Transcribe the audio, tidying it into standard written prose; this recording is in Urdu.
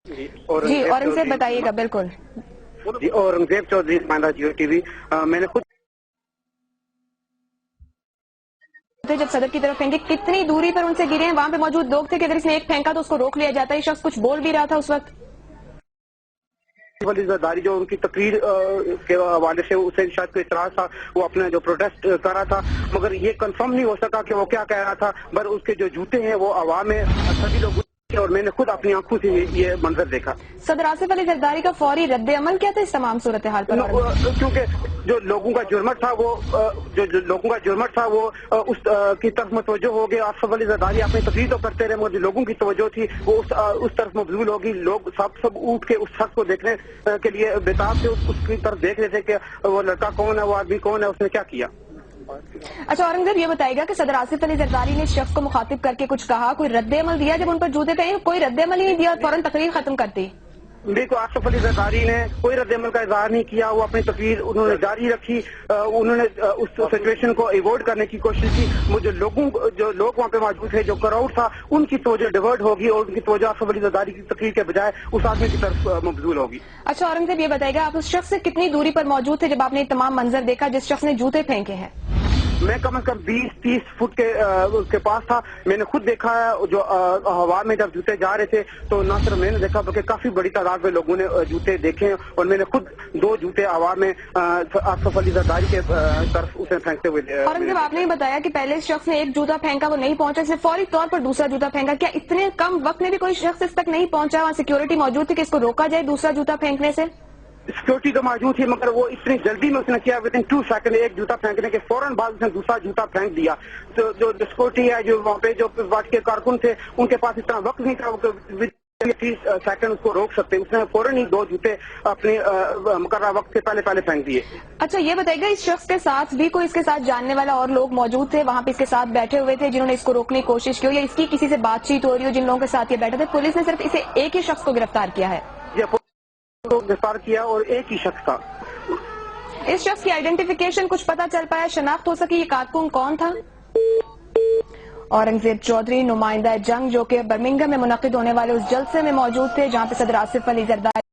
جی اورنگزیب بتائیے گا. بالکل جی، اورنگزیب چودھری نمائندہ جیو ٹی وی. میں نے خود جب صدر کی طرف پھینکے کتنی دوری پر ان سے گرے ہیں؟ وہاں پہ موجود لوگ تھے کہ اگر اس نے ایک پھینکا تو اس کو روک لیا جاتا ہے. یہ شخص کچھ بول بھی رہا تھا اس وقت. ولی زرداری جو ان کی تقریر کے حوالے سے اسے شاید کوئی اعتراض تھا، وہ اپنا جو پروٹیسٹ کر رہا تھا، مگر یہ کنفرم نہیں ہو سکا کہ وہ کیا کہہ رہا تھا. پر اس کے جو جوتے ہیں وہ عوام میں سبھی لوگ، اور میں نے خود اپنی آنکھوں سے یہ منظر دیکھا. صدر آصف علی زرداری کا فوری رد عمل کیا تھا اس تمام صورتحال پر؟ کیونکہ جو لوگوں کا جرمٹ تھا وہ اس کی طرف متوجہ ہو گئے. آصف علی زرداری اپنی تقریر تو کرتے رہے، مگر جو لوگوں کی توجہ تھی وہ اس طرف مبذول ہوگی. لوگ سب اٹھ کے اس شخص کو دیکھنے کے لیے بےتاب تھے، اس کی طرف دیکھ رہے تھے کہ وہ لڑکا کون ہے، وہ آدمی کون ہے، اس نے کیا کیا. اچھا اورنگزیب یہ بتائے گا کہ صدر آصف علی زرداری نے اس شخص کو مخاطب کر کے کچھ کہا، کوئی رد عمل دیا جب ان پر جوتے پہ؟ کوئی رد عمل ہی نہیں دیا، فوراً تقریر ختم کرتی. دیکھو، آصف علی زرداری نے کوئی رد عمل کا اظہار نہیں کیا. وہ اپنی تقریر انہوں نے جاری رکھی. انہوں نے اس سچویشن کو ایوائڈ کرنے کی کوشش کی. جو لوگ وہاں پہ موجود تھے، جو کراؤڈ تھا، ان کی توجہ ڈیورٹ ہوگی اور ان کی توجہ آصف علی زرداری کی تقریر کے بجائے اس آدمی کی طرف مبذول ہوگی. اچھا اورنگزیب یہ بتائے گا آپ اس شخص سے کتنی دوری پر موجود تھے جب آپ نے یہ تمام منظر دیکھا جس شخص نے جوتے پھینکے ہیں؟ میں کم از کم 20-30 فٹ کے پاس تھا. میں نے خود دیکھا ہے جو ہوا میں جب جوتے جا رہے تھے تو نہ صرف میں نے دیکھا بلکہ کافی بڑی تعداد میں لوگوں نے جوتے دیکھے ہیں، اور میں نے خود 2 جوتے ہوا میں آصف علی زرداری کے طرف اسے پھینکتے ہوئے. اورنگزیب آپ نے بتایا کہ پہلے اس شخص نے ایک جوتا پھینکا، وہ نہیں پہنچا، اس نے فوری طور پر دوسرا جوتا پھینکا. کیا اتنے کم وقت میں بھی کوئی شخص اس تک نہیں پہنچا؟ وہاں سیکیورٹی موجود تھی کہ اس کو روکا جائے دوسرا جوتا پھینکنے سے؟ سیکورٹی تو موجود تھی، مگر وہ اتنی جلدی میں اس نے کیا، ودن 2 سیکنڈ ایک جوتا پھینکنے کے فوراً بعد اس نے دوسرا جوتا پھینک دیا. تو جو سیکورٹی ہے، جو وہاں پہ جو واٹ کے کارکن تھے، ان کے پاس اتنا وقت نہیں تھا 30 سیکنڈ اس کو روک سکتے. اس نے فوراً ہی 2 جوتے اپنے مقررہ وقت سے پہلے پھینک دیے. اچھا یہ بتائیے گا اس شخص کے ساتھ بھی کوئی اس کے ساتھ جاننے والا اور لوگ موجود تھے وہاں پہ اس کے ساتھ بیٹھے ہوئے تھے جنہوں نے اس کو روکنے کی کوشش کی ہو، یا اس کی کسی سے بات چیت ہو رہی ہو جن لوگوں کے ساتھ یہ بیٹھے تھے؟ پولیس نے صرف اسے ایک ہی شخص کو گرفتار کیا ہے. کو گرفتار کیا اور ایک ہی شخص تھا. اس شخص کی آئیڈینٹیفیکیشن کچھ پتا چل پایا، شناخت ہو سکی یہ کارکن کون تھا؟ اورنگزیب چودھری نمائندہ جنگ جو کہ برمنگھم میں منعقد ہونے والے اس جلسے میں موجود تھے جہاں پہ صدر آصف علی زرداری